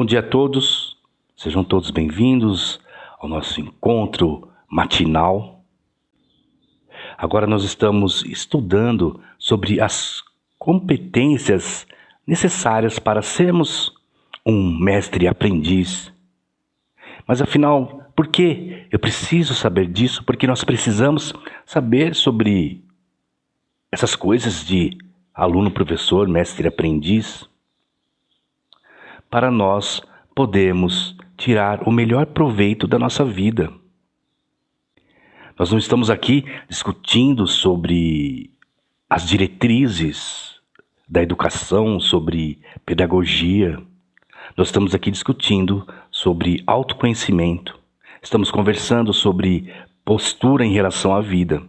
Bom dia a todos, sejam todos bem-vindos ao nosso encontro matinal. Agora nós estamos estudando sobre as competências necessárias para sermos um mestre-aprendiz. Mas afinal, por que eu preciso saber disso? Porque nós precisamos saber sobre essas coisas de aluno, professor, mestre-aprendiz, para nós podermos tirar o melhor proveito da nossa vida. Nós não estamos aqui discutindo sobre as diretrizes da educação, sobre pedagogia. Nós estamos aqui discutindo sobre autoconhecimento. Estamos conversando sobre postura em relação à vida.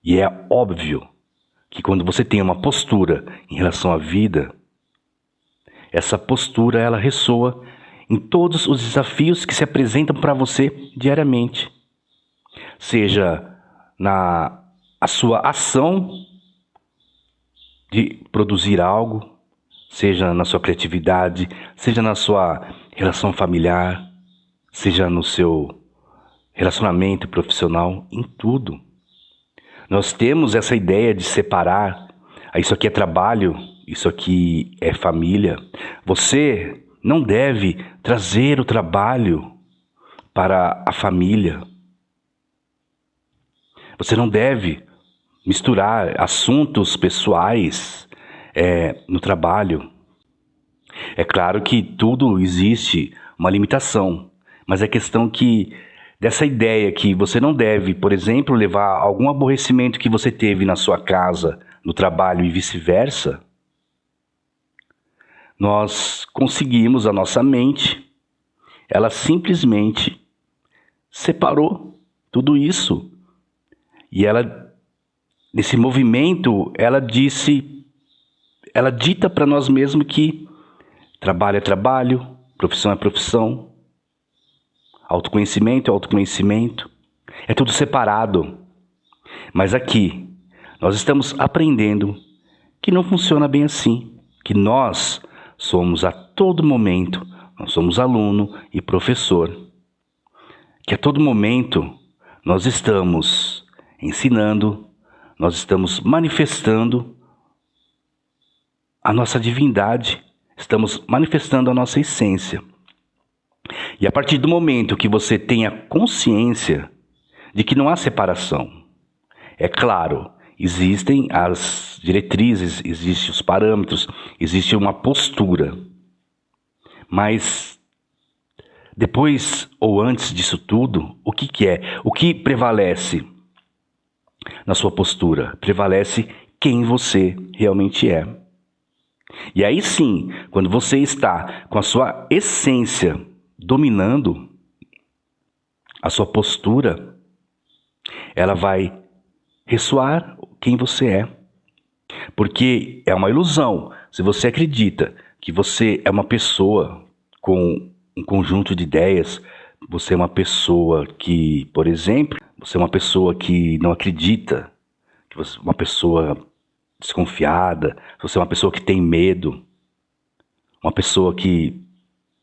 E é óbvio que quando você tem uma postura em relação à vida, essa postura ela ressoa em todos os desafios que se apresentam para você diariamente. Seja a sua ação de produzir algo, seja na sua criatividade, seja na sua relação familiar, seja no seu relacionamento profissional, em tudo. Nós temos essa ideia de separar, isso aqui é trabalho, isso aqui é família. Você não deve trazer o trabalho para a família. Você não deve misturar assuntos pessoais no trabalho. É claro que tudo existe uma limitação, mas é questão dessa ideia que você não deve, por exemplo, levar algum aborrecimento que você teve na sua casa, no trabalho e vice-versa. Nós conseguimos, a nossa mente, ela simplesmente separou tudo isso. E ela, nesse movimento, ela dita para nós mesmos que trabalho é trabalho, profissão é profissão, autoconhecimento é autoconhecimento, é tudo separado. Mas aqui, nós estamos aprendendo que não funciona bem assim, que nós somos a todo momento, nós somos aluno e professor, que a todo momento nós estamos ensinando, nós estamos manifestando a nossa divindade, estamos manifestando a nossa essência. E a partir do momento que você tenha consciência de que não há separação, é claro, existem as diretrizes, existem os parâmetros, existe uma postura. Mas depois ou antes disso tudo, o que é? O que prevalece na sua postura? Prevalece quem você realmente é. E aí sim, quando você está com a sua essência dominando a sua postura, ela vai ressoar quem você é. Porque é uma ilusão. Se você acredita que você é uma pessoa com um conjunto de ideias, você é uma pessoa que, por exemplo, você é uma pessoa que não acredita, que você é uma pessoa desconfiada, você é uma pessoa que tem medo, uma pessoa que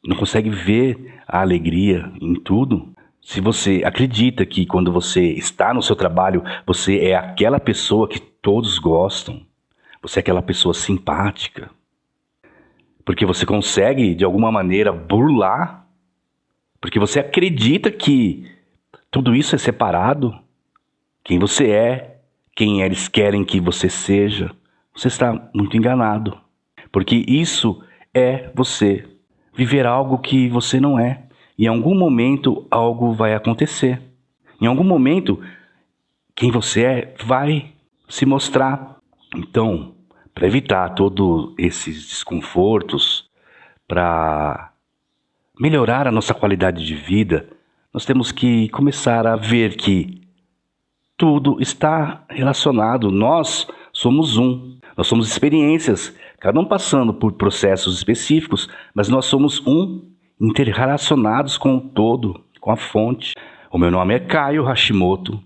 não consegue ver a alegria em tudo. Se você acredita que quando você está no seu trabalho, você é aquela pessoa que todos gostam, você é aquela pessoa simpática, porque você consegue, de alguma maneira, burlar, porque você acredita que tudo isso é separado, quem você é, quem eles querem que você seja, você está muito enganado, porque isso é você viver algo que você não é. Em algum momento, algo vai acontecer. Em algum momento, quem você é vai se mostrar. Então, para evitar todos esses desconfortos, para melhorar a nossa qualidade de vida, nós temos que começar a ver que tudo está relacionado. Nós somos um. Nós somos experiências, cada um passando por processos específicos, mas nós somos um, interrelacionados com o todo, com a fonte. O meu nome é Caio Hashimoto,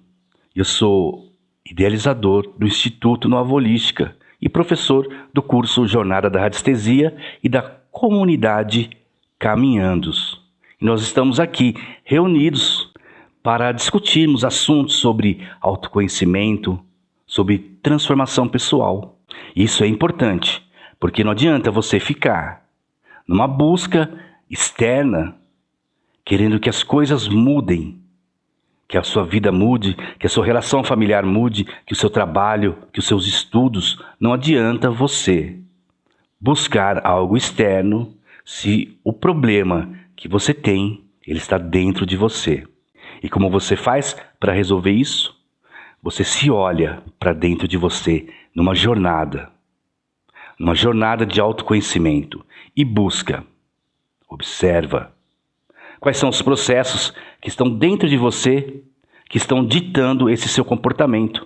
eu sou idealizador do Instituto Nova Holística e professor do curso Jornada da Radiestesia e da Comunidade caminhando. E nós estamos aqui reunidos para discutirmos assuntos sobre autoconhecimento, sobre transformação pessoal. Isso é importante, porque não adianta você ficar numa busca externa, querendo que as coisas mudem, que a sua vida mude, que a sua relação familiar mude, que o seu trabalho, que os seus estudos. Não adianta você buscar algo externo se o problema que você tem, ele está dentro de você. E como você faz para resolver isso? Você se olha para dentro de você numa jornada de autoconhecimento e busca, observa quais são os processos que estão dentro de você que estão ditando esse seu comportamento.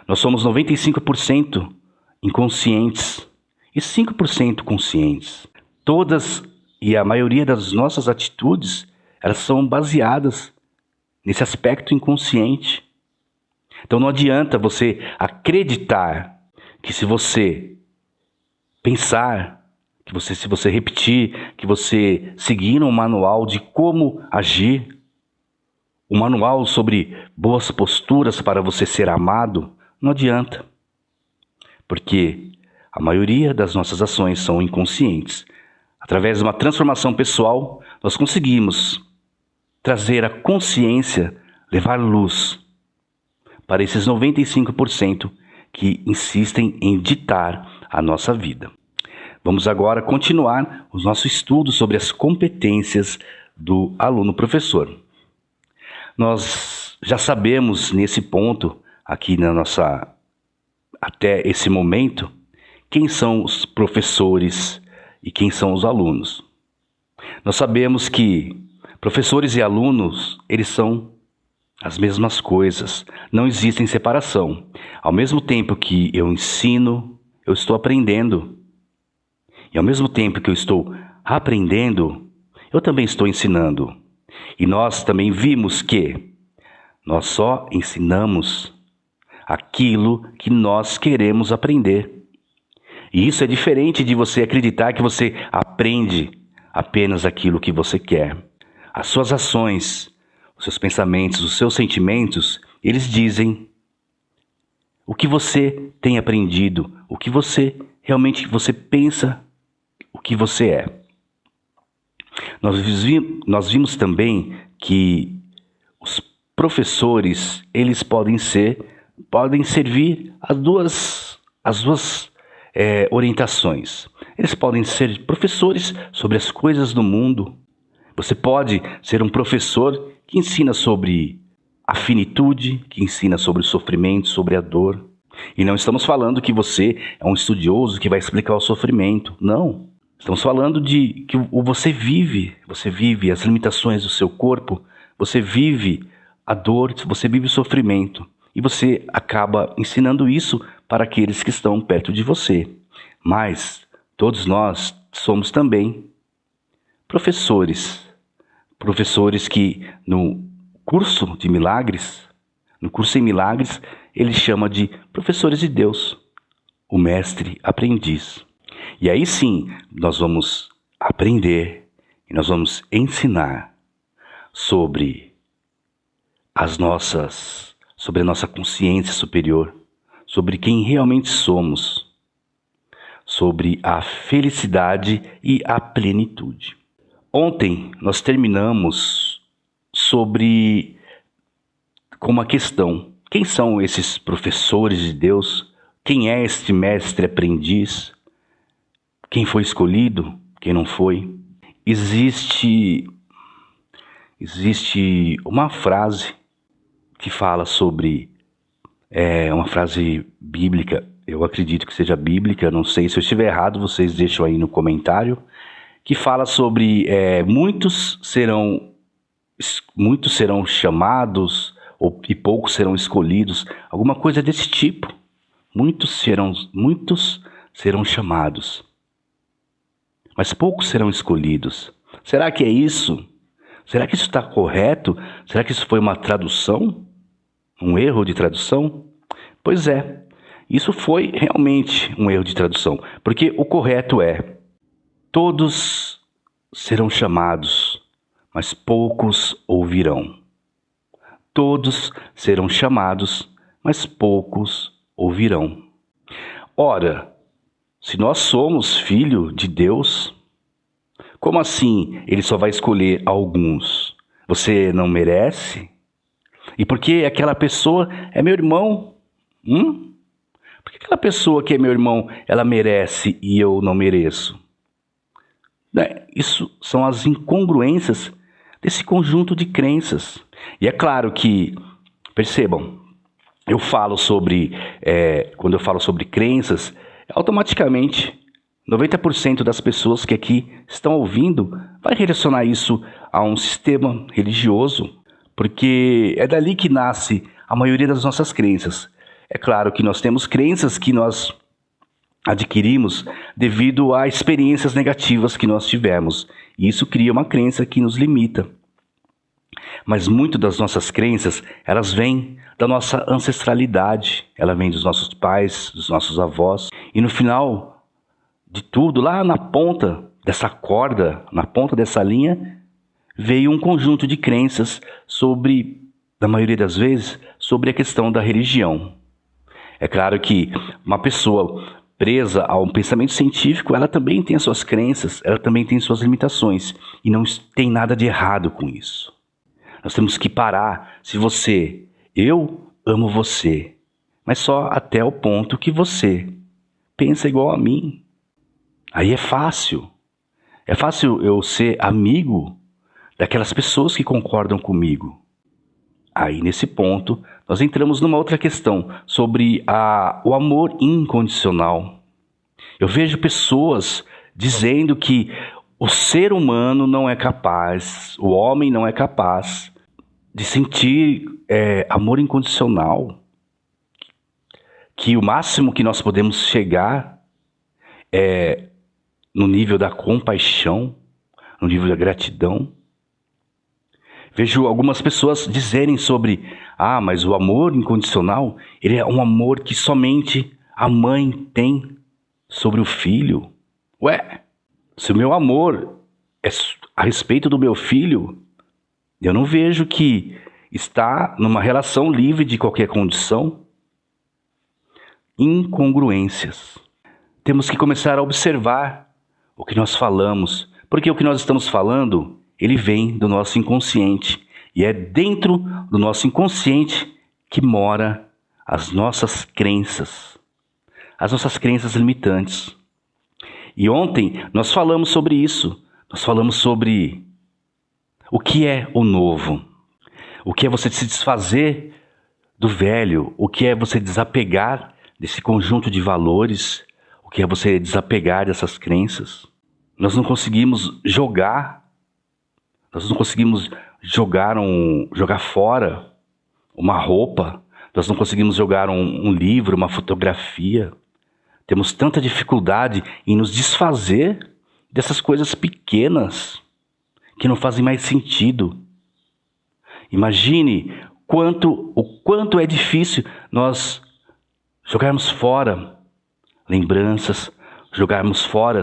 Nós somos 95% inconscientes e 5% conscientes. Todas e a maioria das nossas atitudes, elas são baseadas nesse aspecto inconsciente. Então não adianta você acreditar que se você pensar, se você repetir, que você seguir um manual de como agir, um manual sobre boas posturas para você ser amado, não adianta. Porque a maioria das nossas ações são inconscientes. Através de uma transformação pessoal, nós conseguimos trazer a consciência, levar luz para esses 95% que insistem em ditar a nossa vida. Vamos agora continuar o nosso estudo sobre as competências do aluno-professor. Nós já sabemos nesse ponto, aqui até esse momento, quem são os professores e quem são os alunos. Nós sabemos que professores e alunos, eles são as mesmas coisas, não existe separação. Ao mesmo tempo que eu ensino, eu estou aprendendo. E ao mesmo tempo que eu estou aprendendo, eu também estou ensinando. E nós também vimos que nós só ensinamos aquilo que nós queremos aprender. E isso é diferente de você acreditar que você aprende apenas aquilo que você quer. As suas ações, os seus pensamentos, os seus sentimentos, eles dizem o que você tem aprendido, o que você realmente pensa, o que você é. Nós vimos também que os professores, eles podem servir as duas orientações. Eles podem ser professores sobre as coisas do mundo. Você pode ser um professor que ensina sobre a finitude, que ensina sobre o sofrimento, sobre a dor. E não estamos falando que você é um estudioso que vai explicar o sofrimento. Não. Estamos falando de que você vive as limitações do seu corpo, você vive a dor, você vive o sofrimento. E você acaba ensinando isso para aqueles que estão perto de você. Mas todos nós somos também professores que no curso em milagres, ele chama de professores de Deus, o mestre aprendiz. E aí sim, nós vamos aprender e nós vamos ensinar sobre a nossa consciência superior, sobre quem realmente somos, sobre a felicidade e a plenitude. Ontem nós terminamos com uma questão: quem são esses professores de Deus? Quem é este mestre aprendiz? Quem foi escolhido? Quem não foi? Existe uma frase que fala sobre, uma frase bíblica, eu acredito que seja bíblica, não sei, se eu estiver errado, vocês deixam aí no comentário, que fala sobre muitos serão chamados e poucos serão escolhidos, alguma coisa desse tipo. Muitos serão chamados, mas poucos serão escolhidos. Será que é isso? Será que isso está correto? Será que isso foi uma tradução? Um erro de tradução? Pois é, isso foi realmente um erro de tradução, porque o correto é: todos serão chamados, mas poucos ouvirão. Todos serão chamados, mas poucos ouvirão. Ora, se nós somos filho de Deus, como assim ele só vai escolher alguns? Você não merece? E por que aquela pessoa é meu irmão? Por que aquela pessoa que é meu irmão, ela merece e eu não mereço? Isso são as incongruências desse conjunto de crenças. E é claro que, percebam, eu falo sobre, quando eu falo sobre crenças, automaticamente 90% das pessoas que aqui estão ouvindo vai relacionar isso a um sistema religioso, porque é dali que nasce a maioria das nossas crenças. É claro que nós temos crenças que nós adquirimos devido a experiências negativas que nós tivemos, e isso cria uma crença que nos limita. Mas muito das nossas crenças, elas vêm da nossa ancestralidade, ela vem dos nossos pais, dos nossos avós, e no final de tudo, lá na ponta dessa corda, na ponta dessa linha, veio um conjunto de crenças sobre, na maioria das vezes, sobre a questão da religião. É claro que uma pessoa presa a um pensamento científico, ela também tem as suas crenças, ela também tem suas limitações, e não tem nada de errado com isso. Nós temos que parar. Eu amo você, mas só até o ponto que você pensa igual a mim. Aí é fácil. É fácil eu ser amigo daquelas pessoas que concordam comigo. Aí, nesse ponto, nós entramos numa outra questão sobre o amor incondicional. Eu vejo pessoas dizendo que o ser humano não é capaz, o homem não é capaz de sentir amor incondicional. Que o máximo que nós podemos chegar é no nível da compaixão, no nível da gratidão. Vejo algumas pessoas dizerem sobre, mas o amor incondicional, ele é um amor que somente a mãe tem sobre o filho. Se o meu amor é a respeito do meu filho, eu não vejo que está numa relação livre de qualquer condição. Incongruências. Temos que começar a observar o que nós falamos, porque o que nós estamos falando, ele vem do nosso inconsciente, e é dentro do nosso inconsciente que mora as nossas crenças limitantes. E ontem nós falamos sobre isso, nós falamos sobre o que é o novo, o que é você se desfazer do velho, o que é você desapegar desse conjunto de valores, o que é você desapegar dessas crenças. Nós não conseguimos jogar jogar fora uma roupa, nós não conseguimos jogar um livro, uma fotografia. Temos tanta dificuldade em nos desfazer dessas coisas pequenas que não fazem mais sentido. Imagine o quanto é difícil nós jogarmos fora lembranças, jogarmos fora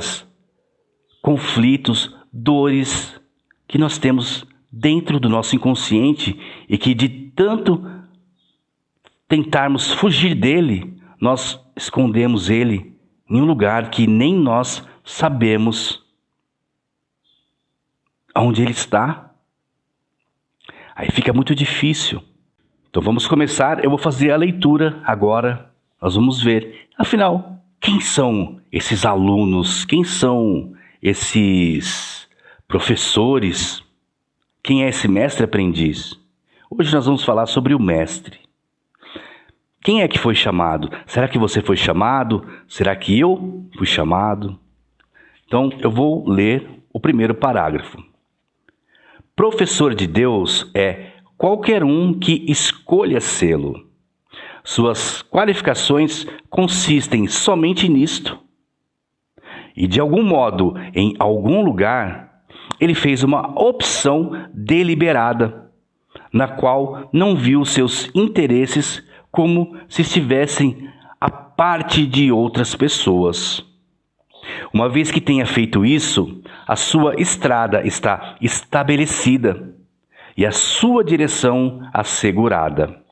conflitos, dores que nós temos dentro do nosso inconsciente e que de tanto tentarmos fugir dele, nós escondemos ele em um lugar que nem nós sabemos onde ele está. Aí fica muito difícil. Então vamos começar, eu vou fazer a leitura agora, nós vamos ver. Afinal, quem são esses alunos? Quem são esses professores? Quem é esse mestre aprendiz? Hoje nós vamos falar sobre o mestre. Quem é que foi chamado? Será que você foi chamado? Será que eu fui chamado? Então eu vou ler o primeiro parágrafo. Professor de Deus é qualquer um que escolha sê-lo. Suas qualificações consistem somente nisto. E de algum modo, em algum lugar, ele fez uma opção deliberada, na qual não viu seus interesses como se estivessem à parte de outras pessoas. Uma vez que tenha feito isso, a sua estrada está estabelecida e a sua direção assegurada.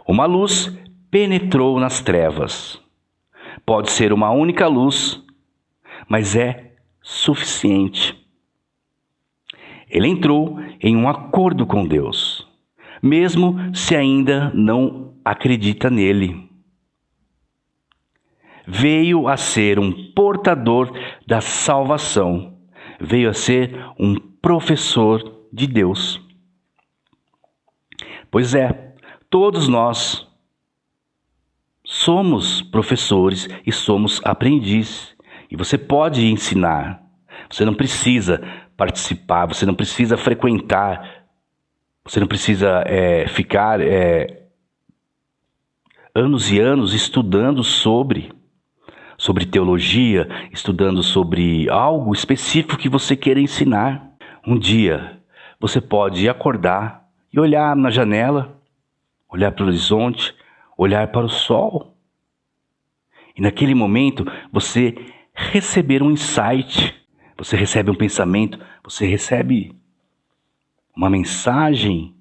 Uma luz penetrou nas trevas. Pode ser uma única luz, mas é suficiente. Ele entrou em um acordo com Deus, mesmo se ainda não acredita nele. Veio a ser um portador da salvação. Veio a ser um professor de Deus. Pois é, todos nós somos professores e somos aprendizes. E você pode ensinar. Você não precisa participar, você não precisa frequentar, você não precisa ficar anos e anos estudando sobre teologia, estudando sobre algo específico que você queira ensinar. Um dia você pode acordar e olhar na janela, olhar para o horizonte, olhar para o sol. E naquele momento você receber um insight, você recebe um pensamento, você recebe uma mensagem.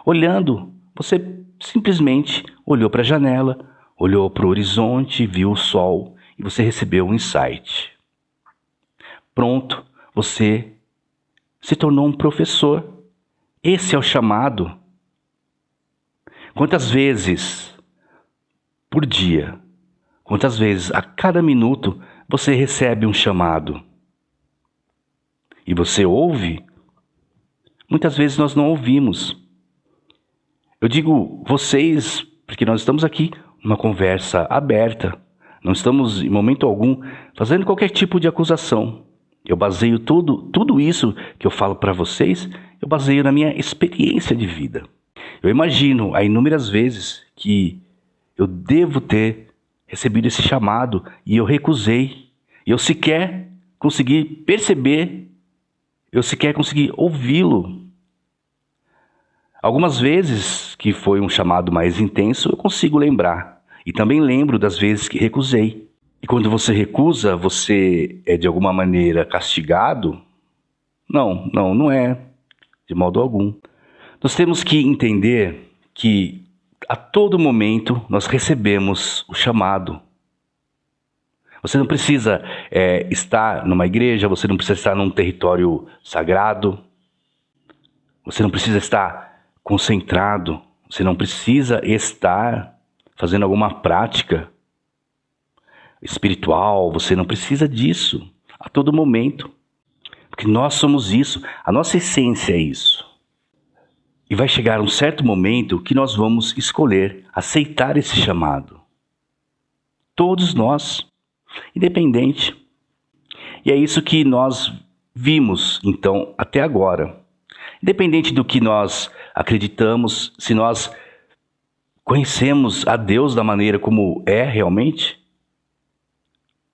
Olhando, você simplesmente olhou para a janela, olhou para o horizonte, viu o sol e você recebeu um insight. Pronto, você se tornou um professor. Esse é o chamado. Quantas vezes por dia, quantas vezes a cada minuto você recebe um chamado? E você ouve? Muitas vezes nós não ouvimos. Eu digo vocês, porque nós estamos aqui numa conversa aberta. Não estamos, em momento algum, fazendo qualquer tipo de acusação. Eu baseio tudo isso que eu falo para vocês, eu baseio na minha experiência de vida. Eu imagino há inúmeras vezes que eu devo ter recebido esse chamado e eu recusei. E eu sequer consegui perceber, eu sequer consegui ouvi-lo. Algumas vezes que foi um chamado mais intenso, eu consigo lembrar. E também lembro das vezes que recusei. E quando você recusa, você é de alguma maneira castigado? Não é, de modo algum. Nós temos que entender que a todo momento nós recebemos o chamado. Você não precisa estar numa igreja, você não precisa estar num território sagrado, você não precisa estar concentrado, você não precisa estar fazendo alguma prática espiritual, você não precisa disso a todo momento, porque nós somos isso, a nossa essência é isso. E vai chegar um certo momento que nós vamos escolher aceitar esse chamado. Todos nós, independente. E é isso que nós vimos, então, até agora. Independente do que nós acreditamos, se nós conhecemos a Deus da maneira como é realmente,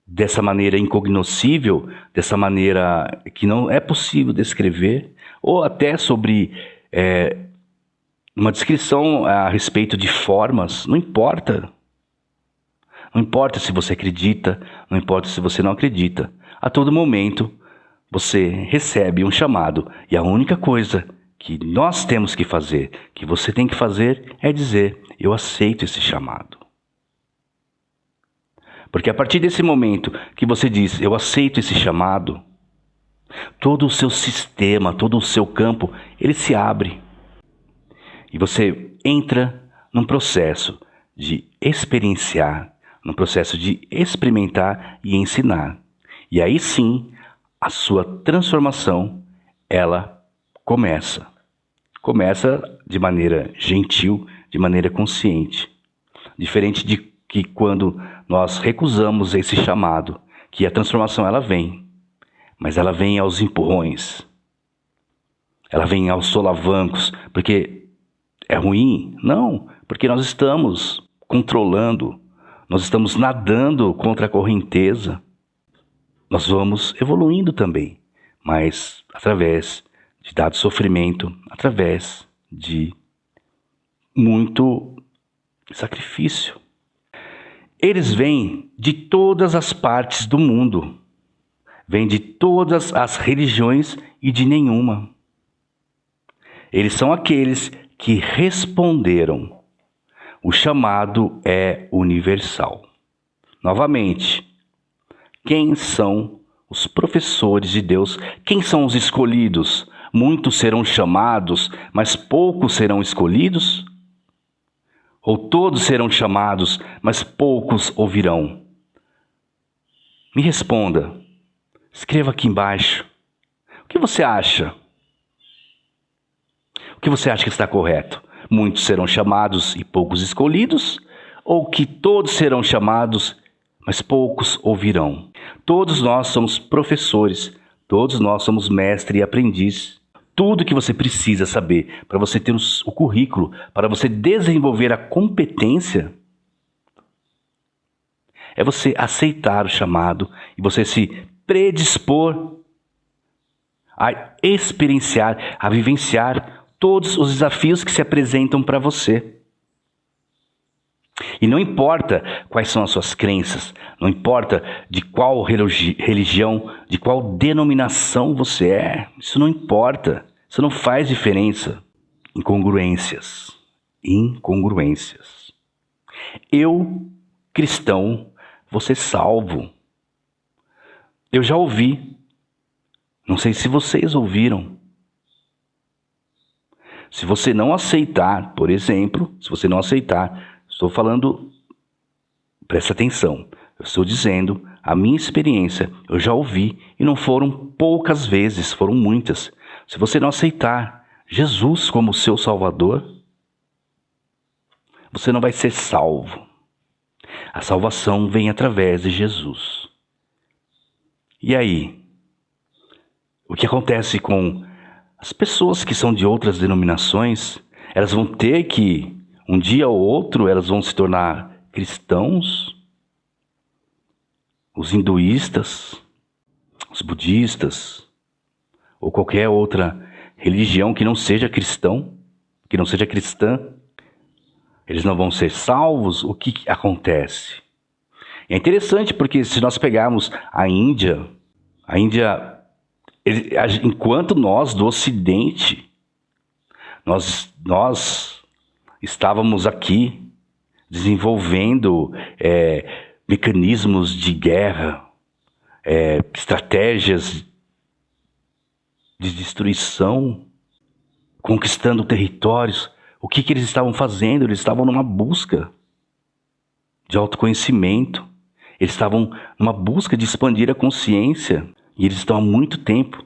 dessa maneira incognoscível, dessa maneira que não é possível descrever, ou até sobre uma descrição a respeito de formas, não importa. Não importa se você acredita, não importa se você não acredita. A todo momento você recebe um chamado e a única coisa que nós temos que fazer, que você tem que fazer, é dizer: eu aceito esse chamado. Porque a partir desse momento que você diz: eu aceito esse chamado, todo o seu sistema, todo o seu campo, ele se abre. E você entra num processo de experienciar, num processo de experimentar e ensinar. E aí sim, a sua transformação, ela começa. Começa de maneira gentil, de maneira consciente. Diferente de que quando nós recusamos esse chamado, que a transformação ela vem, mas ela vem aos empurrões. Ela vem aos solavancos, porque é ruim? Não, porque nós estamos controlando, nós estamos nadando contra a correnteza. Nós vamos evoluindo também, mas através de dado sofrimento, através de muito sacrifício. Eles vêm de todas as partes do mundo. vêm de todas as religiões e de nenhuma. Eles são aqueles que responderam. O chamado é universal. Novamente, quem são os professores de Deus? Quem são os escolhidos? Muitos serão chamados, mas poucos serão escolhidos? Ou todos serão chamados, mas poucos ouvirão? Me responda. Escreva aqui embaixo. O que você acha? O que você acha que está correto? Muitos serão chamados e poucos escolhidos? Ou que todos serão chamados, mas poucos ouvirão? Todos nós somos professores, todos nós somos mestre e aprendiz. Tudo que você precisa saber para você ter o currículo, para você desenvolver a competência, é você aceitar o chamado e você se predispor a experienciar, a vivenciar todos os desafios que se apresentam para você. E não importa quais são as suas crenças, não importa de qual religião, de qual denominação você é, isso não importa, isso não faz diferença. Incongruências. Eu, cristão, vou ser salvo. Eu já ouvi, não sei se vocês ouviram. Se você não aceitar, por exemplo, estou falando, presta atenção, eu estou dizendo a minha experiência, eu já ouvi, e não foram poucas vezes, foram muitas. Se você não aceitar Jesus como seu Salvador, você não vai ser salvo. A salvação vem através de Jesus. E aí? O que acontece com as pessoas que são de outras denominações? Elas vão ter que, um dia ou outro, elas vão se tornar cristãos? Os hinduístas, os budistas, ou qualquer outra religião que não seja cristã, eles não vão ser salvos? O que acontece? É interessante porque se nós pegarmos a Índia, enquanto nós do Ocidente, nós estávamos aqui desenvolvendo mecanismos de guerra, estratégias de destruição, conquistando territórios. O que eles estavam fazendo? Eles estavam numa busca de autoconhecimento. Eles estavam numa busca de expandir a consciência. E eles estão há muito tempo.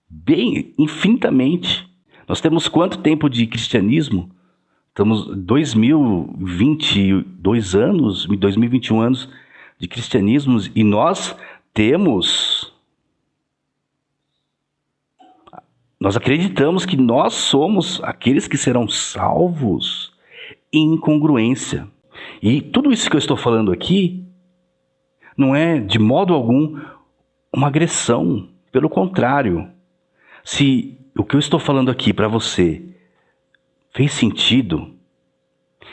Bem infinitamente. Nós temos quanto tempo de cristianismo? Estamos 2022 anos, 2021 anos de cristianismo, e nós acreditamos que nós somos aqueles que serão salvos em incongruência. E tudo isso que eu estou falando aqui não é de modo algum uma agressão, pelo contrário. Se o que eu estou falando aqui para você fez sentido,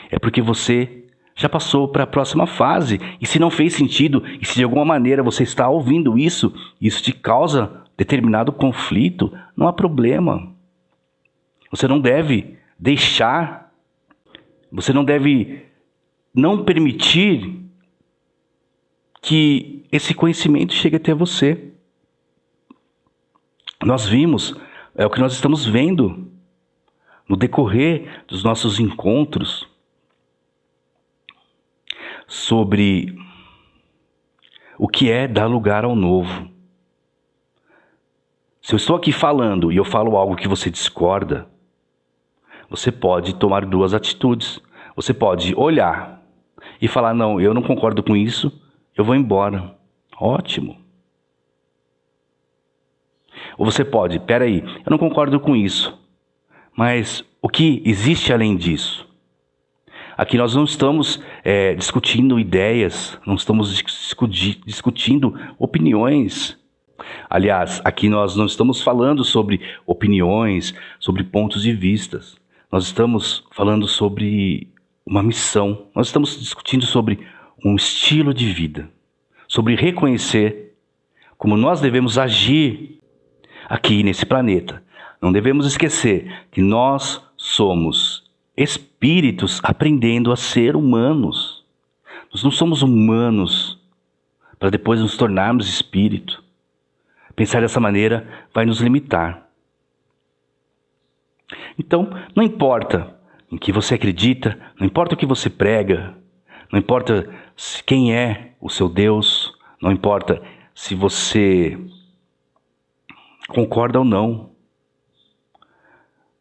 é porque você já passou para a próxima fase. E se não fez sentido, e se de alguma maneira você está ouvindo isso, isso te causa determinado conflito, não há problema. Você não deve não permitir que esse conhecimento chegue até você. Nós vimos, é o que nós estamos vendo no decorrer dos nossos encontros sobre o que é dar lugar ao novo. Se eu estou aqui falando e eu falo algo que você discorda, você pode tomar duas atitudes. Você pode olhar e falar, não, eu não concordo com isso, eu vou embora. Ótimo. Ou você pode, peraí, eu não concordo com isso, mas o que existe além disso? Aqui nós não estamos discutindo ideias, não estamos discutindo opiniões. Aliás, aqui nós não estamos falando sobre opiniões, sobre pontos de vista. Nós estamos falando sobre uma missão. Nós estamos discutindo sobre um estilo de vida. sobre reconhecer como nós devemos agir aqui nesse planeta. Não devemos esquecer que nós somos espíritos aprendendo a ser humanos. Nós não somos humanos para depois nos tornarmos espírito. Pensar dessa maneira vai nos limitar. Então, não importa em que você acredita, não importa o que você prega, não importa quem é o seu Deus, não importa se você concorda ou não.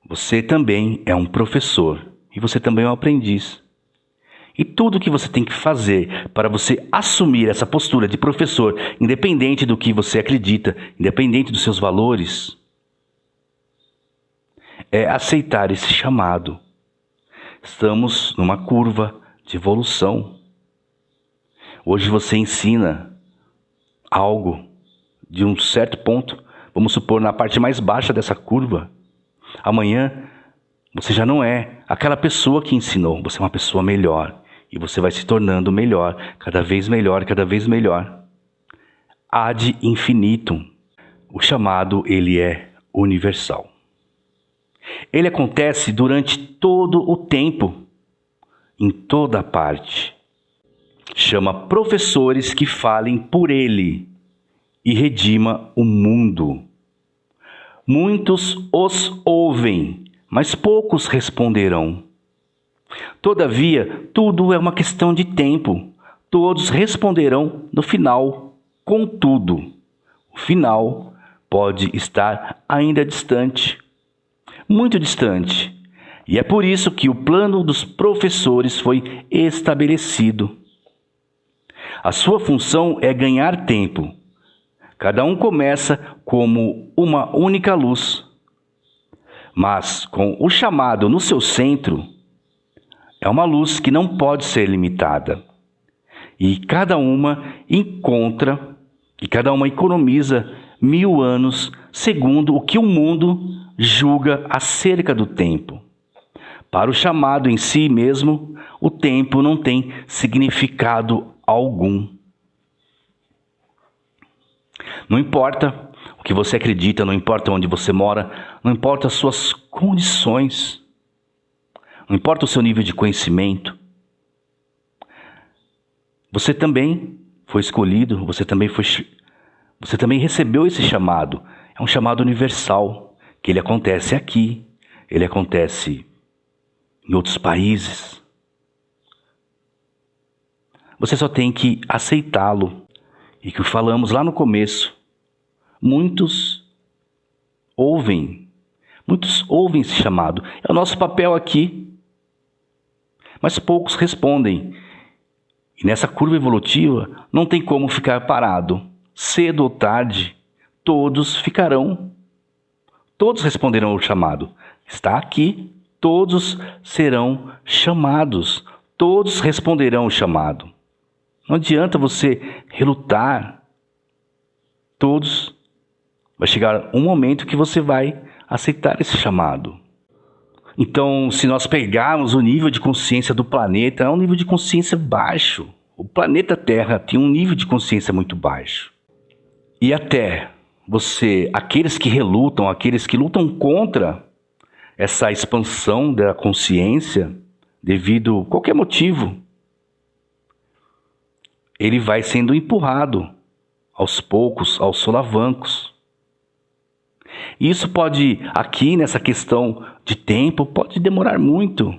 Você também é um professor e você também é um aprendiz. E tudo que você tem que fazer para você assumir essa postura de professor, independente do que você acredita, independente dos seus valores, é aceitar esse chamado. Estamos numa curva de evolução. Hoje você ensina algo de um certo ponto, vamos supor, na parte mais baixa dessa curva. Amanhã você já não é aquela pessoa que ensinou, você é uma pessoa melhor. E você vai se tornando melhor, cada vez melhor, cada vez melhor. Ad infinitum. O chamado, ele é universal. Ele acontece durante todo o tempo, em toda parte. Chama professores que falem por ele e redima o mundo. Muitos os ouvem, mas poucos responderão. Todavia, tudo é uma questão de tempo. Todos responderão no final. Contudo, o final pode estar ainda distante, muito distante. E é por isso que o plano dos professores foi estabelecido. A sua função é ganhar tempo. Cada um começa como uma única luz, mas com o chamado no seu centro, é uma luz que não pode ser limitada. E cada uma economiza 1000 anos, segundo o que o mundo julga acerca do tempo. Para o chamado em si mesmo, o tempo não tem significado algum. Não importa o que você acredita, não importa onde você mora, não importa as suas condições, não importa o seu nível de conhecimento. Você também foi escolhido, você também recebeu esse chamado. É um chamado universal, que ele acontece aqui, ele acontece em outros países. Você só tem que aceitá-lo. E que falamos lá no começo, muitos ouvem esse chamado. É o nosso papel aqui. Mas poucos respondem. E nessa curva evolutiva, não tem como ficar parado. Cedo ou tarde, todos ficarão. Todos responderão ao chamado. Está aqui, todos serão chamados. Todos responderão ao chamado. Não adianta você relutar. Todos. Vai chegar um momento que você vai aceitar esse chamado. Então, se nós pegarmos o nível de consciência do planeta, é um nível de consciência baixo. O planeta Terra tem um nível de consciência muito baixo. E até aqueles que relutam, aqueles que lutam contra essa expansão da consciência, devido a qualquer motivo, ele vai sendo empurrado aos poucos, aos solavancos. E isso pode, aqui nessa questão de tempo, pode demorar muito.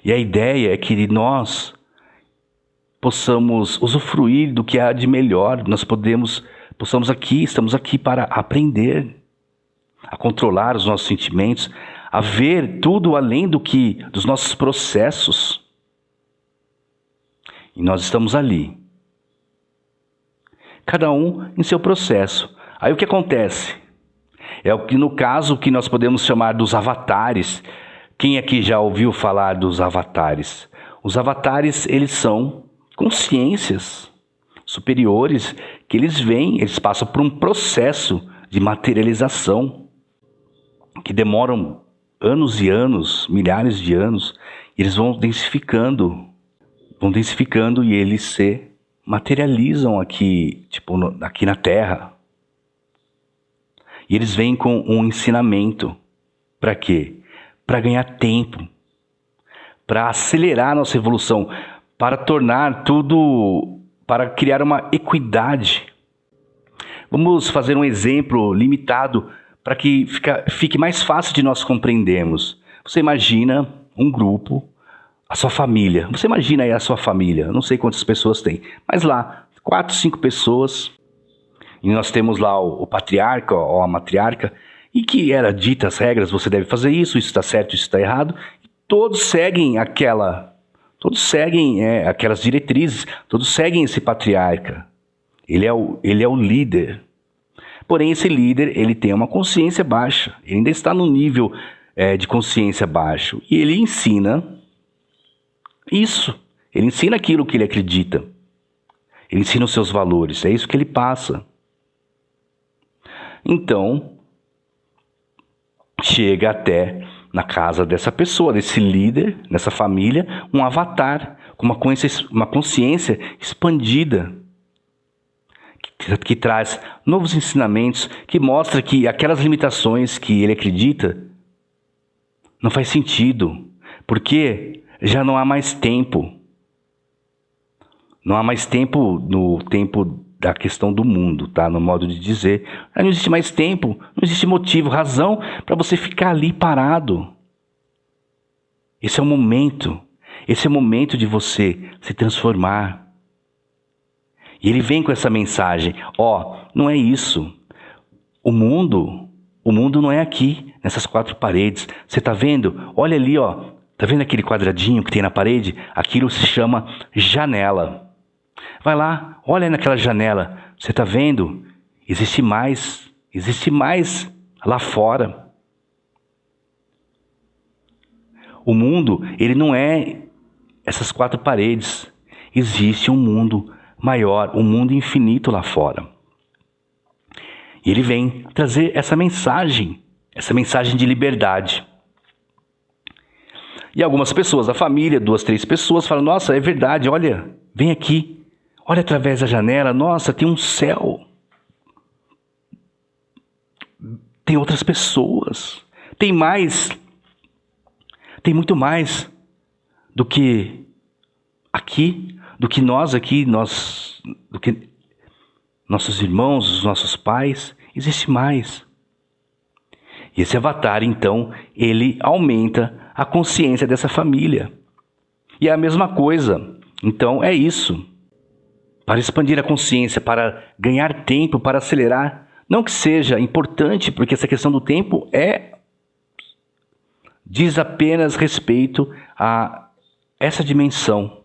E a ideia é que nós possamos usufruir do que há de melhor. Estamos aqui para aprender, a controlar os nossos sentimentos, a ver tudo além dos nossos processos. E nós estamos ali. Cada um em seu processo. Aí o que acontece? É o que, no caso, que nós podemos chamar dos avatares. Quem aqui já ouviu falar dos avatares? Os avatares, eles são consciências superiores que eles passam por um processo de materialização que demoram anos e anos, milhares de anos, e eles vão densificando e eles se materializam aqui, tipo, aqui na Terra. E eles vêm com um ensinamento. Para quê? Para ganhar tempo. Para acelerar a nossa evolução. Para tornar tudo... Para criar uma equidade. Vamos fazer um exemplo limitado para que fique mais fácil de nós compreendermos. Você imagina um grupo, a sua família. Você imagina aí a sua família. Eu não sei quantas pessoas tem. Mas lá, 4, 5 pessoas... E nós temos lá o patriarca ou a matriarca, e que era dita as regras, você deve fazer isso está certo, isso está errado. Todos seguem aquelas diretrizes, todos seguem esse patriarca. Ele é o líder. Porém, esse líder, ele tem uma consciência baixa, ele ainda está no nível de consciência baixo. E ele ensina isso, ele ensina aquilo que ele acredita. Ele ensina os seus valores, é isso que ele passa. Então, chega até na casa dessa pessoa, desse líder, nessa família, um avatar com uma consciência expandida, que traz novos ensinamentos, que mostra que aquelas limitações que ele acredita não faz sentido, porque já não há mais tempo. Não há mais tempo no tempo da questão do mundo, tá? No modo de dizer. Não existe mais tempo, não existe motivo, razão para você ficar ali parado. Esse é o momento de você se transformar. E ele vem com essa mensagem, não é isso. O mundo não é aqui, nessas 4 paredes. Você está vendo? Olha ali, tá vendo aquele quadradinho que tem na parede? Aquilo se chama janela. Vai lá, olha naquela janela, você está vendo? Existe mais lá fora. O mundo, ele não é essas 4 paredes. Existe um mundo maior, um mundo infinito lá fora. E ele vem trazer essa mensagem de liberdade. E algumas pessoas, a família, 2, 3 pessoas, falam, nossa, é verdade, olha, vem aqui. Olha através da janela, nossa, tem um céu. Tem outras pessoas. Tem muito mais do que aqui, do que nós aqui, do que nossos irmãos, os nossos pais. Existe mais. E esse avatar, então, ele aumenta a consciência dessa família. E é a mesma coisa. Então, é isso. Para expandir a consciência, para ganhar tempo, para acelerar. Não que seja importante, porque essa questão do tempo diz apenas respeito a essa dimensão.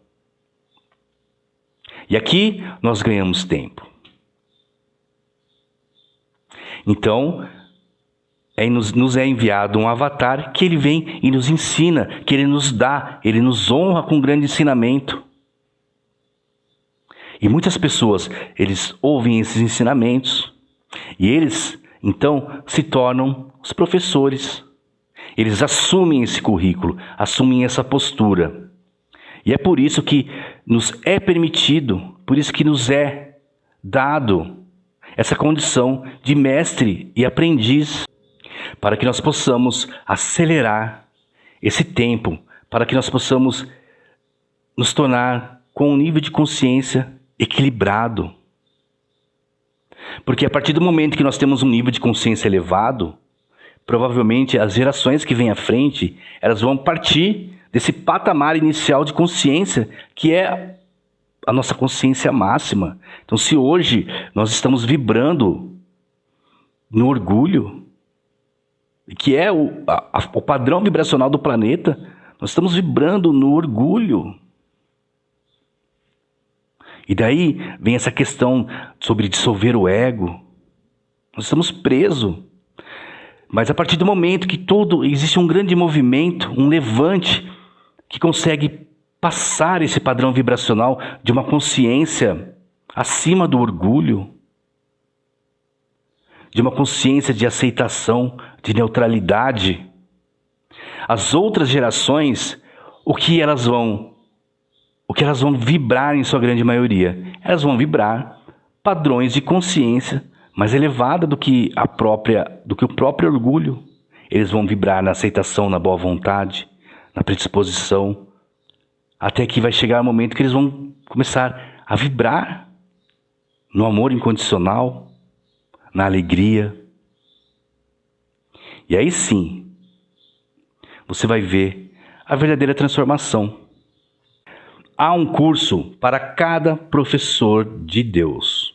E aqui nós ganhamos tempo. Então, nos é enviado um avatar que ele vem e nos ensina, que ele nos dá, ele nos honra com um grande ensinamento. E muitas pessoas, eles ouvem esses ensinamentos e eles, então, se tornam os professores. Eles assumem esse currículo, assumem essa postura. E é por isso que nos é permitido, por isso que nos é dado essa condição de mestre e aprendiz, para que nós possamos acelerar esse tempo, para que nós possamos nos tornar com um nível de consciência equilibrado. Porque a partir do momento que nós temos um nível de consciência elevado, provavelmente as gerações que vêm à frente, elas vão partir desse patamar inicial de consciência, que é a nossa consciência máxima. Então, se hoje nós estamos vibrando no orgulho, que é o padrão vibracional do planeta, nós estamos vibrando no orgulho. E daí vem essa questão sobre dissolver o ego. Nós estamos presos. Mas a partir do momento que existe um grande movimento, um levante, que consegue passar esse padrão vibracional de uma consciência acima do orgulho, de uma consciência de aceitação, de neutralidade, as outras gerações, o que elas vão vibrar em sua grande maioria elas vão vibrar padrões de consciência mais elevada do que o próprio orgulho. Eles vão vibrar na aceitação, na boa vontade, na predisposição, até que vai chegar o momento que eles vão começar a vibrar no amor incondicional, na alegria. E aí sim, você vai ver a verdadeira transformação. Há um curso para cada professor de Deus.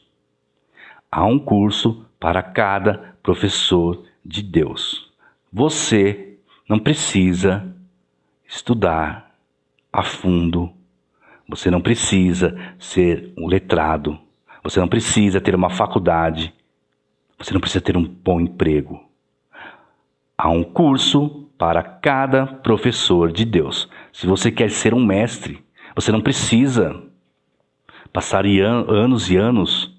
Há um curso para cada professor de Deus. Você não precisa estudar a fundo. Você não precisa ser um letrado. Você não precisa ter uma faculdade. Você não precisa ter um bom emprego. Há um curso para cada professor de Deus. Se você quer ser um mestre, você não precisa passar anos e anos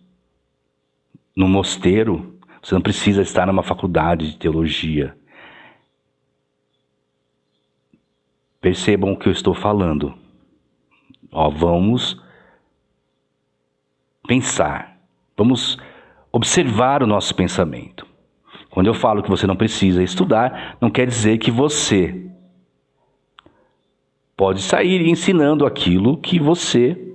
no mosteiro. Você não precisa estar numa faculdade de teologia. Percebam o que eu estou falando. Vamos pensar. Vamos observar o nosso pensamento. Quando eu falo que você não precisa estudar, não quer dizer que você pode sair ensinando aquilo que você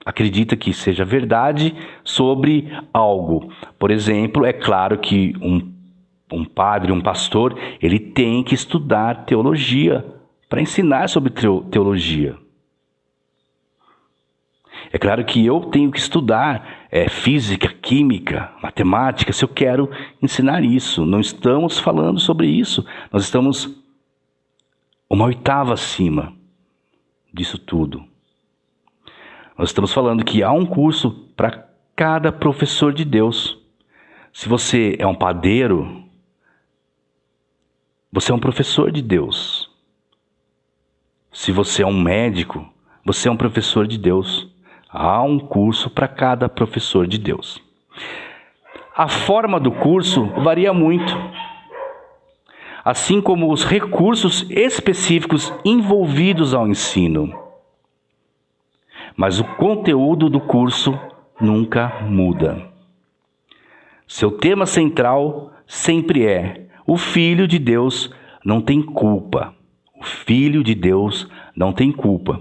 acredita que seja verdade sobre algo. Por exemplo, é claro que um padre, um pastor, ele tem que estudar teologia para ensinar sobre teologia. É claro que eu tenho que estudar física, química, matemática, se eu quero ensinar isso. Não estamos falando sobre isso. Nós estamos uma oitava acima disso tudo. Nós estamos falando que há um curso para cada professor de Deus. Se você é um padeiro, você é um professor de Deus. Se você é um médico, você é um professor de Deus. Há um curso para cada professor de Deus. A forma do curso varia muito, assim como os recursos específicos envolvidos ao ensino. Mas o conteúdo do curso nunca muda. Seu tema central sempre é: o Filho de Deus não tem culpa. O Filho de Deus não tem culpa.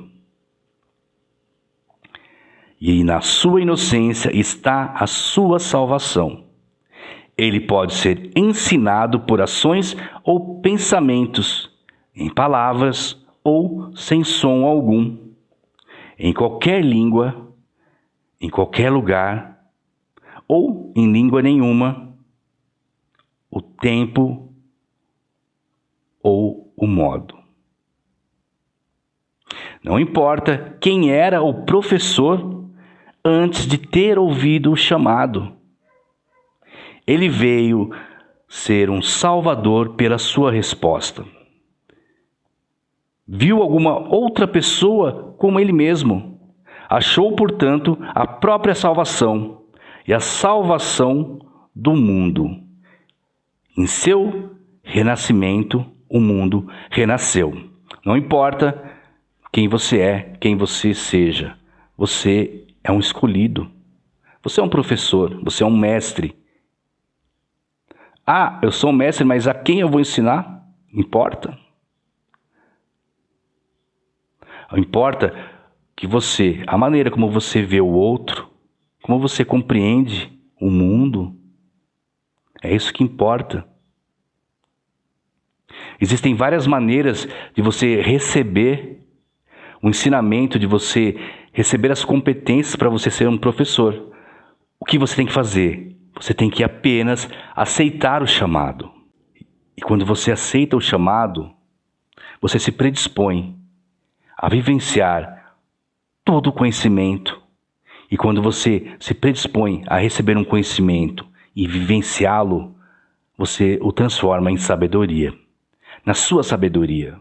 E na sua inocência está a sua salvação. Ele pode ser ensinado por ações ou pensamentos, em palavras ou sem som algum, em qualquer língua, em qualquer lugar, ou em língua nenhuma, o tempo ou o modo. Não importa quem era o professor antes de ter ouvido o chamado. Ele veio ser um salvador pela sua resposta. Viu alguma outra pessoa como ele mesmo. Achou, portanto, a própria salvação e a salvação do mundo. Em seu renascimento, o mundo renasceu. Não importa quem você é, quem você seja. Você é um escolhido. Você é um professor, você é um mestre. Eu sou um mestre, mas a quem eu vou ensinar? Importa. Importa que você, a maneira como você vê o outro, como você compreende o mundo, é isso que importa. Existem várias maneiras de você receber o ensinamento, de você receber as competências para você ser um professor. O que você tem que fazer? Você tem que apenas aceitar o chamado. E quando você aceita o chamado, você se predispõe a vivenciar todo o conhecimento. E quando você se predispõe a receber um conhecimento e vivenciá-lo, você o transforma em sabedoria. Na sua sabedoria.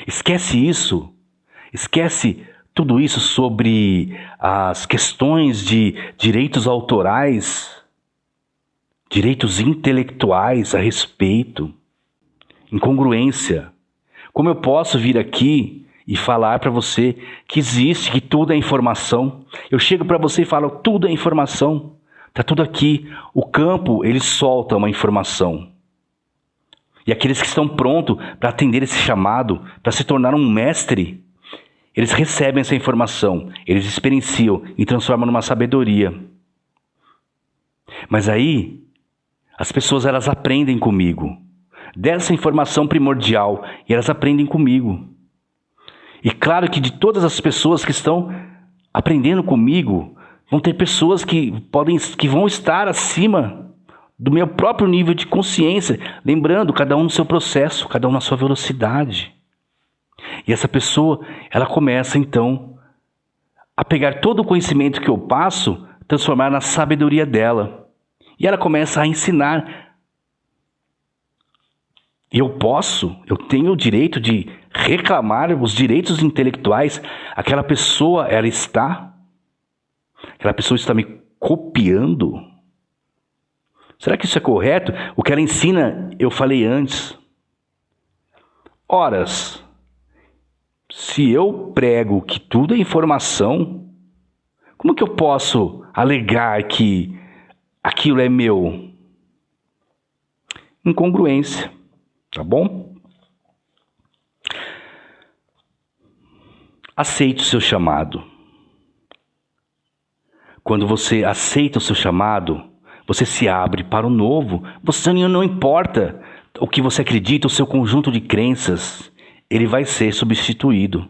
Esquece isso. Esquece tudo isso sobre as questões de direitos autorais, direitos intelectuais a respeito, incongruência. Como eu posso vir aqui e falar para você que existe, que tudo é informação. Eu chego para você e falo, tudo é informação. Está tudo aqui. O campo, ele solta uma informação. E aqueles que estão prontos para atender esse chamado, para se tornar um mestre, eles recebem essa informação, eles experienciam e transformam numa sabedoria. Mas aí, as pessoas elas aprendem comigo, dessa informação primordial, e elas aprendem comigo. E claro que de todas as pessoas que estão aprendendo comigo, vão ter pessoas que vão estar acima do meu próprio nível de consciência, lembrando, cada um no seu processo, cada um na sua velocidade. E essa pessoa, ela começa então a pegar todo o conhecimento que eu passo, transformar na sabedoria dela. E ela começa a ensinar. E eu tenho o direito de reclamar os direitos intelectuais. Aquela pessoa está me copiando? Será que isso é correto? O que ela ensina, eu falei antes. Horas, se eu prego que tudo é informação, como que eu posso alegar que aquilo é meu? Incongruência, tá bom? Aceite o seu chamado. Quando você aceita o seu chamado, você se abre para o novo. Você não importa o que você acredita, o seu conjunto de crenças, ele vai ser substituído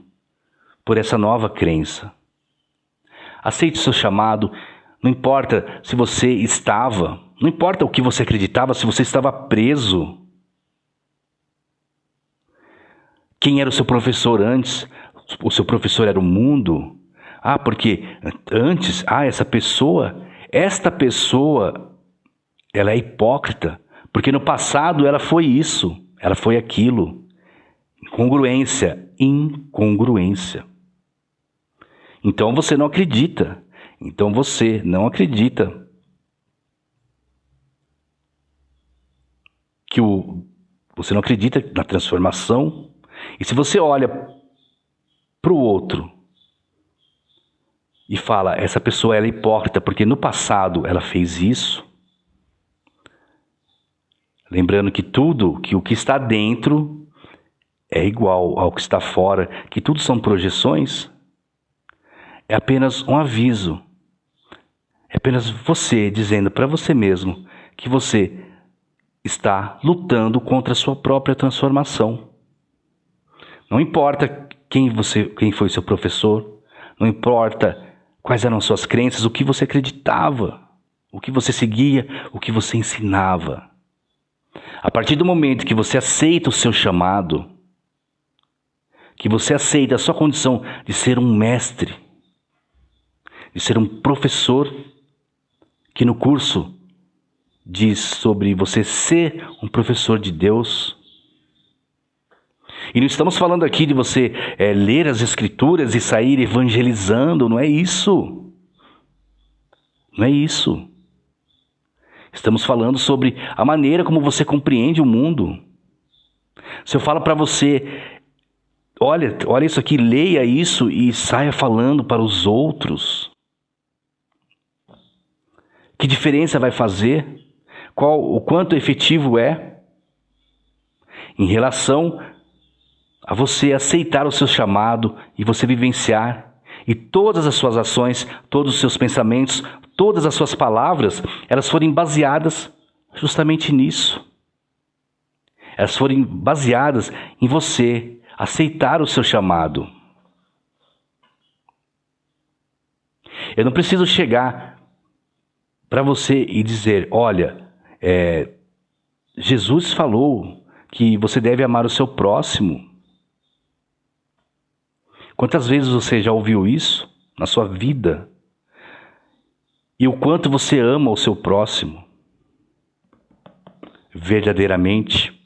por essa nova crença. Aceite o seu chamado. Não importa se você não importa o que você acreditava, se você estava preso. Quem era o seu professor antes? O seu professor era o mundo. Porque antes, esta pessoa, ela é hipócrita, porque no passado ela foi isso, ela foi aquilo. Incongruência. Então você não acredita. Você não acredita na transformação. E se você olha para o outro e fala, essa pessoa ela é hipócrita, porque no passado ela fez isso. Lembrando que o que está dentro é igual ao que está fora, que tudo são projeções, é apenas um aviso. É apenas você dizendo para você mesmo que você está lutando contra a sua própria transformação. Não importa quem foi seu professor, não importa quais eram suas crenças, o que você acreditava, o que você seguia, o que você ensinava. A partir do momento que você aceita o seu chamado, que você aceita a sua condição de ser um mestre, de ser um professor, que no curso diz sobre você ser um professor de Deus. E não estamos falando aqui de você ler as escrituras e sair evangelizando, não é isso. Não é isso. Estamos falando sobre a maneira como você compreende o mundo. Se eu falo para você, olha isso aqui, leia isso e saia falando para os outros, que diferença vai fazer? O quanto efetivo é em relação a você aceitar o seu chamado e você vivenciar, e todas as suas ações, todos os seus pensamentos, todas as suas palavras, elas forem baseadas justamente nisso. Elas forem baseadas em você aceitar o seu chamado. Eu não preciso chegar para você e dizer, olha, Jesus falou que você deve amar o seu próximo. Quantas vezes você já ouviu isso na sua vida? E o quanto você ama o seu próximo? Verdadeiramente.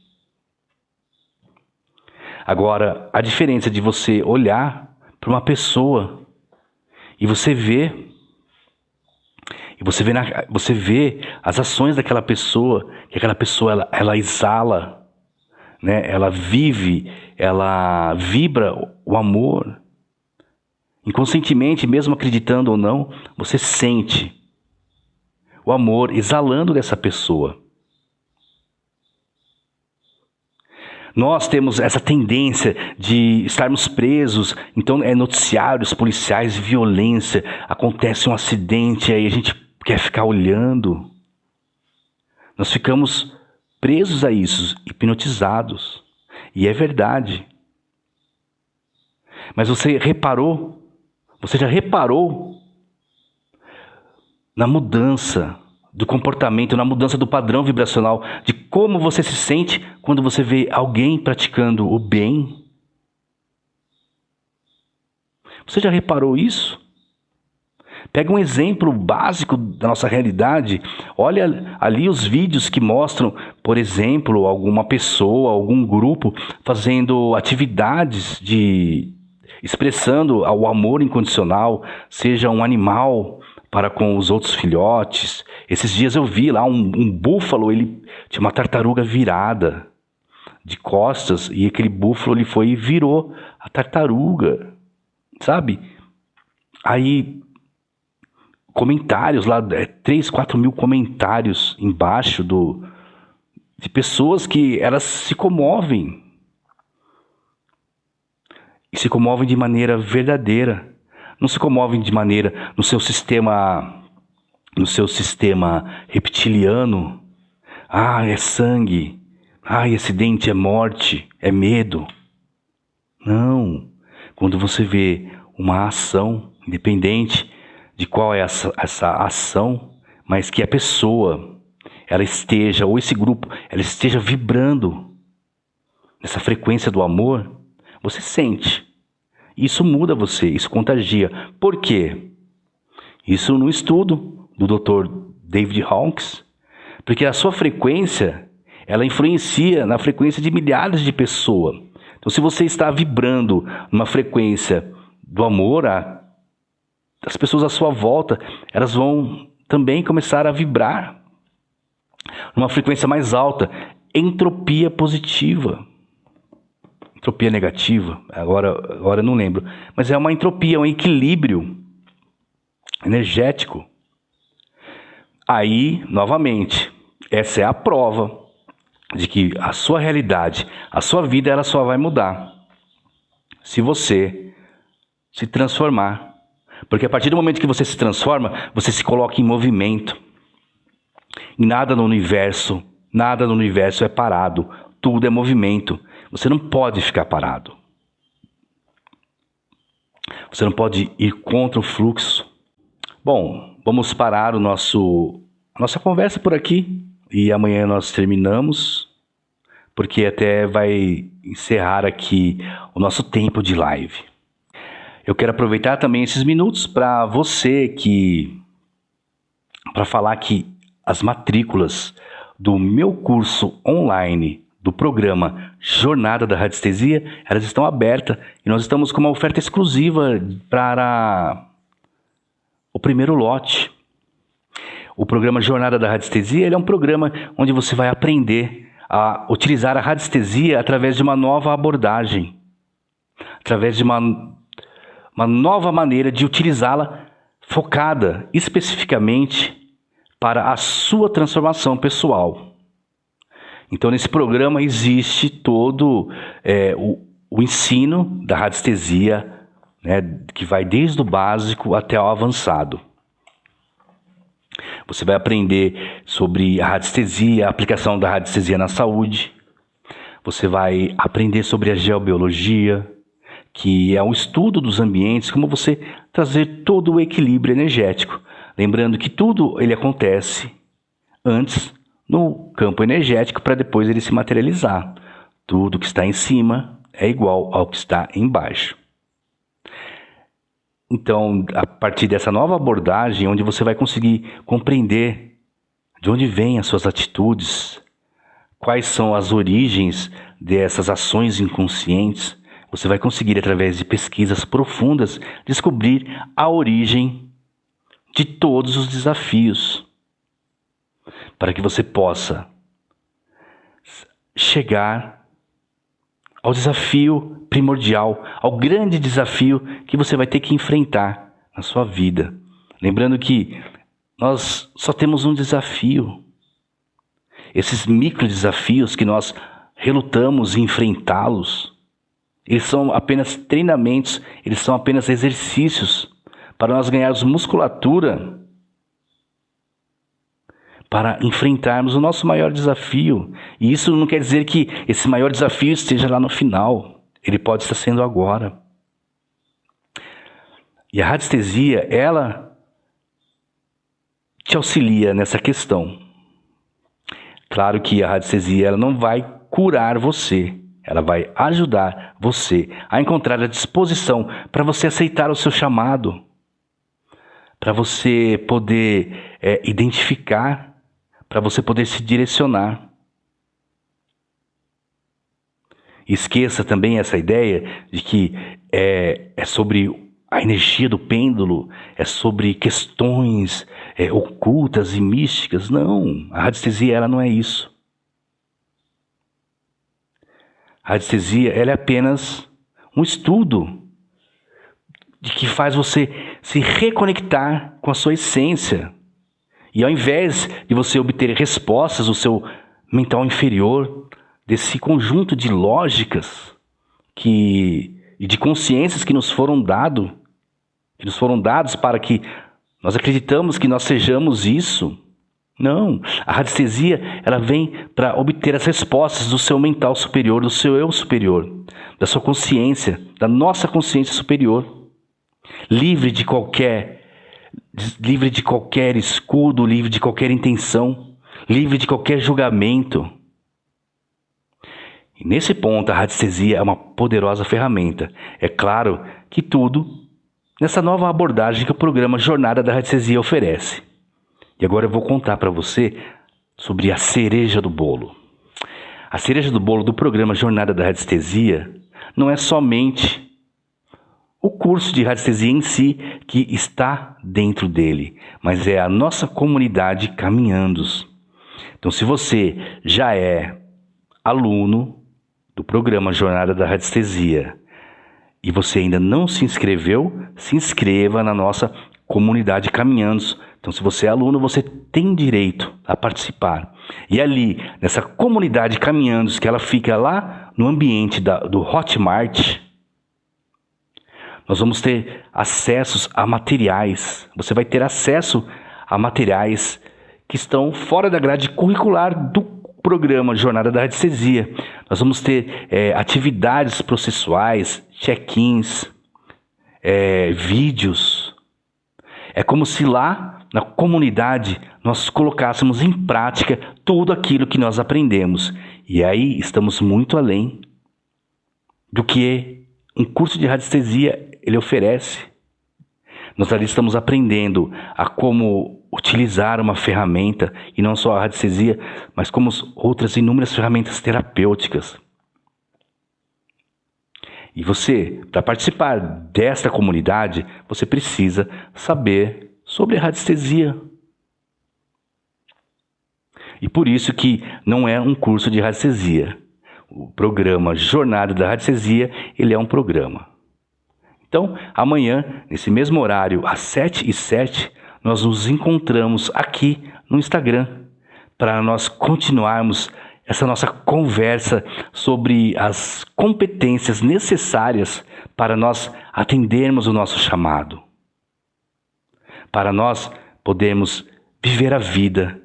Agora, a diferença de você olhar para uma pessoa e você vê as ações daquela pessoa, que aquela pessoa ela exala né? Ela vive, ela vibra o amor. Inconscientemente, mesmo acreditando ou não, você sente o amor exalando dessa pessoa. Nós temos essa tendência de estarmos presos, então noticiários, policiais, violência, acontece um acidente, aí a gente quer ficar olhando. Nós ficamos presos a isso, hipnotizados. E é verdade. Mas você já reparou na mudança do comportamento, na mudança do padrão vibracional, de como você se sente quando você vê alguém praticando o bem? Você já reparou isso? Pega um exemplo básico da nossa realidade, olha ali os vídeos que mostram, por exemplo, alguma pessoa, algum grupo fazendo atividades expressando o amor incondicional, seja um animal para com os outros filhotes. Esses dias eu vi lá um búfalo, ele tinha uma tartaruga virada de costas, e aquele búfalo ele foi e virou a tartaruga, sabe? Aí comentários lá, 3, 4 mil comentários embaixo de pessoas que elas se comovem. E se comovem de maneira verdadeira. Não se comovem de maneira no seu sistema reptiliano. Ah, é sangue. Ah, esse dente é morte, é medo. Não. Quando você vê uma ação, independente de qual é essa ação, mas que a pessoa, ela esteja, ou esse grupo, ela esteja vibrando nessa frequência do amor, você sente. Isso muda você, isso contagia. Por quê? Isso no estudo do Dr. David Hawkins, porque a sua frequência, ela influencia na frequência de milhares de pessoas. Então, se você está vibrando numa frequência do amor, as pessoas à sua volta, elas vão também começar a vibrar numa frequência mais alta. Entropia positiva. Entropia negativa, agora eu não lembro. Mas é uma entropia, um equilíbrio energético. Aí, novamente, essa é a prova de que a sua realidade, a sua vida, ela só vai mudar se você se transformar. Porque a partir do momento que você se transforma, você se coloca em movimento. E nada no universo é parado. Tudo é movimento. Você não pode ficar parado. Você não pode ir contra o fluxo. Bom, vamos parar a nossa conversa por aqui. E amanhã nós terminamos, porque até vai encerrar aqui o nosso tempo de live. Eu quero aproveitar também esses minutos para para falar que as matrículas do meu curso online do programa Jornada da Radiestesia, elas estão abertas e nós estamos com uma oferta exclusiva para o primeiro lote. O programa Jornada da Radiestesia, ele é um programa onde você vai aprender a utilizar a radiestesia através de uma nova abordagem, através de uma nova maneira de utilizá-la focada especificamente para a sua transformação pessoal. Então, nesse programa existe todo o ensino da radiestesia, né, que vai desde o básico até o avançado. Você vai aprender sobre a radiestesia, a aplicação da radiestesia na saúde. Você vai aprender sobre a geobiologia, que é um estudo dos ambientes, como você trazer todo o equilíbrio energético. Lembrando que tudo ele acontece antes no campo energético para depois ele se materializar. Tudo que está em cima é igual ao que está embaixo. Então, a partir dessa nova abordagem, onde você vai conseguir compreender de onde vêm as suas atitudes, quais são as origens dessas ações inconscientes, você vai conseguir, através de pesquisas profundas, descobrir a origem de todos os desafios, para que você possa chegar ao desafio primordial, ao grande desafio que você vai ter que enfrentar na sua vida. Lembrando que nós só temos um desafio. Esses micro desafios que nós relutamos em enfrentá-los, eles são apenas treinamentos, eles são apenas exercícios para nós ganharmos musculatura para enfrentarmos o nosso maior desafio. E isso não quer dizer que esse maior desafio esteja lá no final. Ele pode estar sendo agora. E a radiestesia, ela te auxilia nessa questão. Claro que a radiestesia ela não vai curar você. Ela vai ajudar você a encontrar a disposição para você aceitar o seu chamado. Para você poder identificar, para você poder se direcionar. Esqueça também essa ideia de que é sobre a energia do pêndulo, é sobre questões ocultas e místicas. Não, a radiestesia ela não é isso. A radiestesia ela é apenas um estudo de que faz você se reconectar com a sua essência. E ao invés de você obter respostas do seu mental inferior, desse conjunto de lógicas e de consciências que nos foram dados para que nós acreditamos que nós sejamos isso. Não, a radiestesia ela vem para obter as respostas do seu mental superior, do seu eu superior, da sua consciência, da nossa consciência superior, livre de qualquer escudo, livre de qualquer intenção, livre de qualquer julgamento. E nesse ponto, a radiestesia é uma poderosa ferramenta. É claro que tudo nessa nova abordagem que o programa Jornada da Radiestesia oferece. E agora eu vou contar para você sobre a cereja do bolo. A cereja do bolo do programa Jornada da Radiestesia não é somente o curso de radiestesia em si que está dentro dele, mas é a nossa comunidade Caminhandos. Então, se você já é aluno do programa Jornada da Radiestesia e você ainda não se inscreveu, se inscreva na nossa comunidade Caminhandos. Então, se você é aluno, você tem direito a participar. E ali, nessa comunidade Caminhandos, que ela fica lá no ambiente do Hotmart, nós vamos ter acessos a materiais. Você vai ter acesso a materiais que estão fora da grade curricular do programa Jornada da Radiestesia. Nós vamos ter atividades processuais, check-ins, vídeos. É como se lá na comunidade nós colocássemos em prática tudo aquilo que nós aprendemos. E aí estamos muito além do que um curso de radiestesia ele oferece. Nós ali estamos aprendendo a como utilizar uma ferramenta, e não só a radiestesia, mas como outras inúmeras ferramentas terapêuticas. E você, para participar desta comunidade, você precisa saber sobre a radiestesia. E por isso que não é um curso de radiestesia. O programa Jornada da Radiestesia, ele é um programa. Então, amanhã, nesse mesmo horário, às 7h07, nós nos encontramos aqui no Instagram para nós continuarmos essa nossa conversa sobre as competências necessárias para nós atendermos o nosso chamado, para nós podermos viver a vida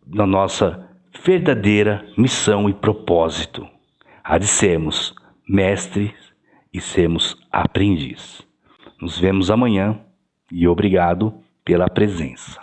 na nossa verdadeira missão e propósito, a de sermos mestres e sermos aprendiz. Nos vemos amanhã e obrigado pela presença.